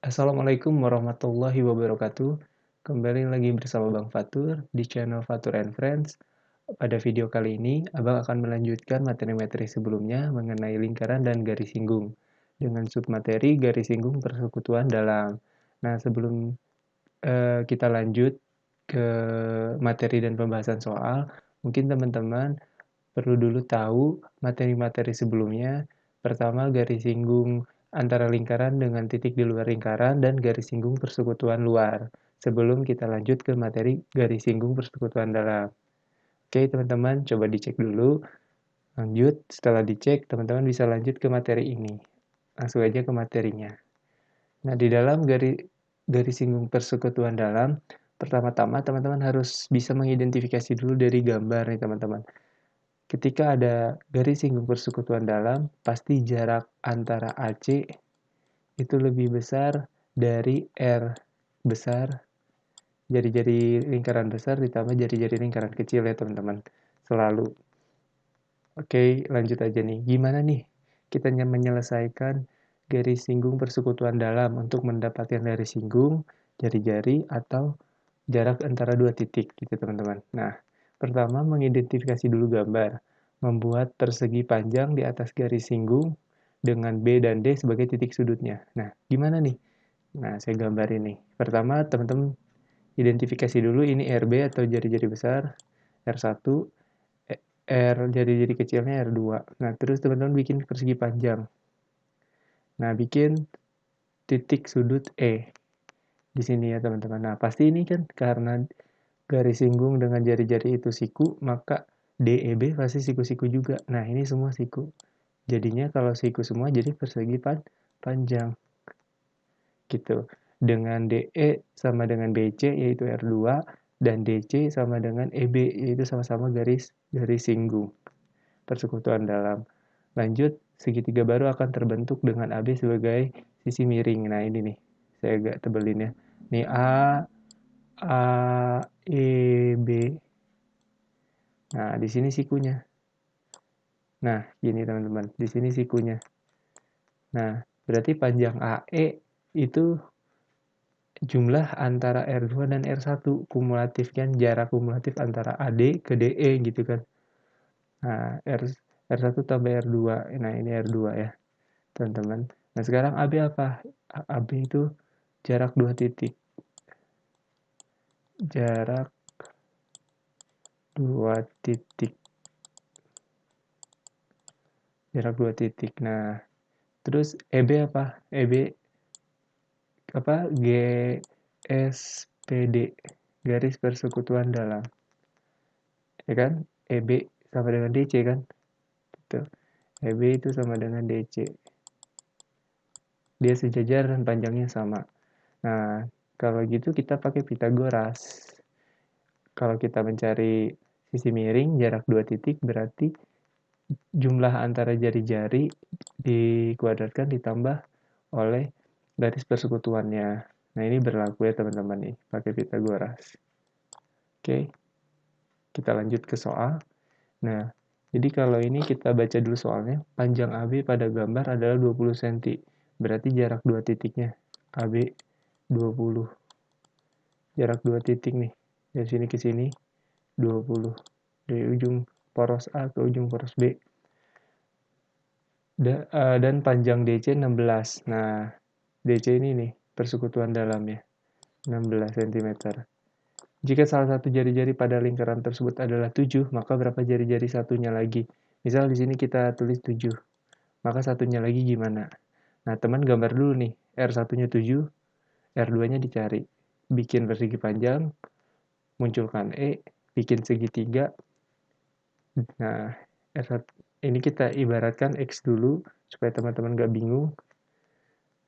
Assalamualaikum warahmatullahi wabarakatuh. Kembali lagi bersama Bang Fatur di channel Fatur and Friends. Pada video kali ini, Abang akan melanjutkan materi-materi sebelumnya mengenai lingkaran dan garis singgung dengan submateri garis singgung persekutuan dalam. Nah, sebelum kita lanjut ke materi dan pembahasan soal, mungkin teman-teman perlu dulu tahu materi-materi sebelumnya. Pertama, garis singgung antara lingkaran dengan titik di luar lingkaran dan garis singgung persekutuan luar. Sebelum kita lanjut ke materi garis singgung persekutuan dalam. Oke, teman-teman, coba dicek dulu. Lanjut, setelah dicek, teman-teman bisa lanjut ke materi ini. Langsung aja ke materinya. Nah, di dalam garis singgung persekutuan dalam, pertama-tama teman-teman harus bisa mengidentifikasi dulu dari gambar nih, teman-teman. Ketika ada garis singgung persekutuan dalam, pasti jarak antara AC itu lebih besar dari R besar, jari-jari lingkaran besar ditambah jari-jari lingkaran kecil ya teman-teman. Selalu. Oke, lanjut aja nih. Gimana nih kita menyelesaikan garis singgung persekutuan dalam untuk mendapatkan garis singgung, jari-jari, atau jarak antara dua titik gitu teman-teman. Nah, pertama mengidentifikasi dulu gambar. Membuat persegi panjang di atas garis singgung dengan B dan D sebagai titik sudutnya. Nah, gimana nih? Nah, saya gambar ini. Pertama, teman-teman identifikasi dulu ini RB atau jari-jari besar, R1, R jari-jari kecilnya R2. Nah, terus teman-teman bikin persegi panjang. Nah, bikin titik sudut E di sini ya, teman-teman. Nah, pasti ini kan karena garis singgung dengan jari-jari itu siku, maka DEB pasti siku-siku juga. Nah, ini semua siku. Jadinya kalau siku semua jadi persegi panjang. Gitu. Dengan DE sama dengan BC yaitu R2 dan DC sama dengan EB yaitu sama-sama garis singgung persekutuan dalam. Lanjut, segitiga baru akan terbentuk dengan AB sebagai sisi miring. Nah, ini nih. Saya agak tebelin ya. Nih A, E, B. Nah, di sini sikunya. Nah, gini teman-teman. Di sini sikunya. Nah, berarti panjang AE itu jumlah antara R2 dan R1 kumulatif kan, jarak kumulatif antara AD ke DE gitu kan. Nah, R1 tambah R2. Nah, ini R2 ya, teman-teman. Nah, sekarang AB apa? AB itu jarak dua titik. Jarak dua titik. Jarak dua titik. Nah, terus EB apa? EB apa? GSPD. Garis persekutuan dalam. Ya kan? EB sama dengan DC kan? Gitu. EB itu sama dengan DC. Dia sejajar dan panjangnya sama. Nah, kalau gitu kita pakai Pitagoras. Kalau kita mencari sisi miring, jarak dua titik berarti jumlah antara jari-jari dikuadratkan ditambah oleh garis persekutuannya. Nah, ini berlaku ya teman-teman nih, pakai Pitagoras. Oke, kita lanjut ke soal. Nah, jadi kalau ini kita baca dulu soalnya, panjang AB pada gambar adalah 20 cm. Berarti jarak dua titiknya, AB 20. Jarak dua titik nih, dari sini ke sini 20. Dari ujung poros A ke ujung poros B. Dan panjang DC 16. Nah, DC ini nih, persekutuan dalamnya, 16 cm. Jika salah satu jari-jari pada lingkaran tersebut adalah 7, maka berapa jari-jari satunya lagi? Misal di sini kita tulis 7, maka satunya lagi gimana? Nah, teman gambar dulu nih, R1-nya 7, R2-nya dicari. Bikin persegi panjang, munculkan E, bikin segitiga. Nah, R1, ini kita ibaratkan X dulu, supaya teman-teman gak bingung.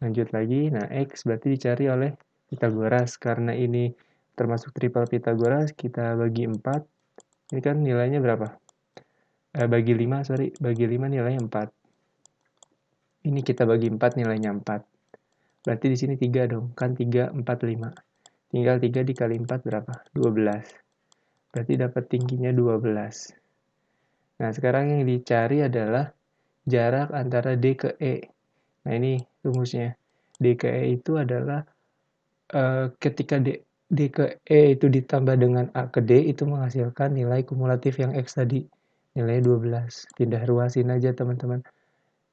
Lanjut lagi, nah X berarti dicari oleh Pitagoras. Karena ini termasuk triple Pitagoras, kita bagi 4. Ini kan nilainya berapa? Bagi 5, sorry. Bagi 5 nilainya 4. Ini kita bagi 4 nilainya 4. Berarti di sini 3 dong. Kan 3, 4, 5. Tinggal 3 dikali 4 berapa? 12. Berarti dapat tingginya 12. Nah, sekarang yang dicari adalah jarak antara D ke E. Nah, ini rumusnya. D ke E itu adalah ketika D ke E itu ditambah dengan A ke D itu menghasilkan nilai kumulatif yang X tadi. Nilainya 12. Pindah ruasin aja teman-teman.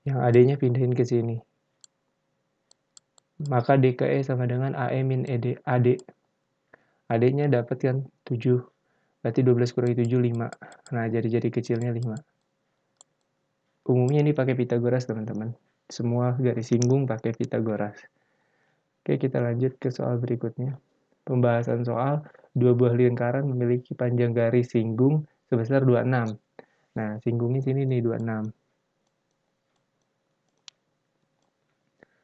Yang AD-nya pindahin ke sini. Maka D ke E sama dengan AE min ED, AD. AD-nya dapat kan 7. Berarti 12 kurangi 7, 5. Nah, jari-jari kecilnya 5. Umumnya ini pakai Pitagoras, teman-teman. Semua garis singgung pakai Pitagoras. Oke, kita lanjut ke soal berikutnya. Pembahasan soal dua buah lingkaran memiliki panjang garis singgung sebesar 26. Nah, singgungnya sini nih 26.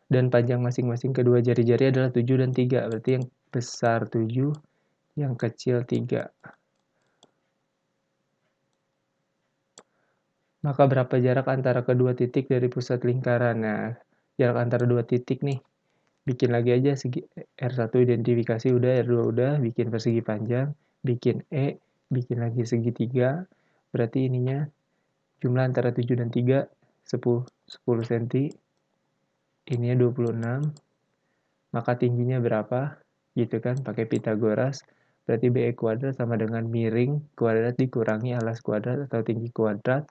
Dan panjang masing-masing kedua jari-jari adalah 7 dan 3. Berarti yang besar 7, yang kecil 3. Maka berapa jarak antara kedua titik dari pusat lingkaran? Nah, jarak antara dua titik nih. Bikin lagi aja segi R1 identifikasi udah, R2 udah, bikin persegi panjang, bikin E, bikin lagi segitiga. Berarti ininya jumlah antara 7 dan 3, 10 cm. Ininya 26. Maka tingginya berapa? Gitu kan, pakai Pitagoras. Berarti BE kuadrat sama dengan miring kuadrat dikurangi alas kuadrat atau tinggi kuadrat.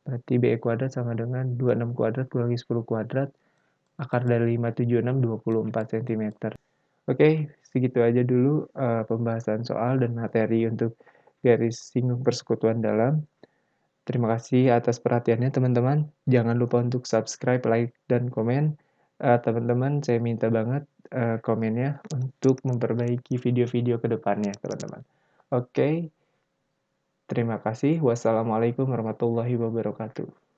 Berarti BE kuadrat sama dengan 26 kuadrat kurangi 10 kuadrat. Akar dari 576, 24 cm. Oke, segitu aja dulu pembahasan soal dan materi untuk garis singgung persekutuan dalam. Terima kasih atas perhatiannya teman-teman. Jangan lupa untuk subscribe, like, dan komen. Teman-teman, saya minta banget komennya untuk memperbaiki video-video ke depannya, teman-teman. Oke, terima kasih. Wassalamualaikum warahmatullahi wabarakatuh.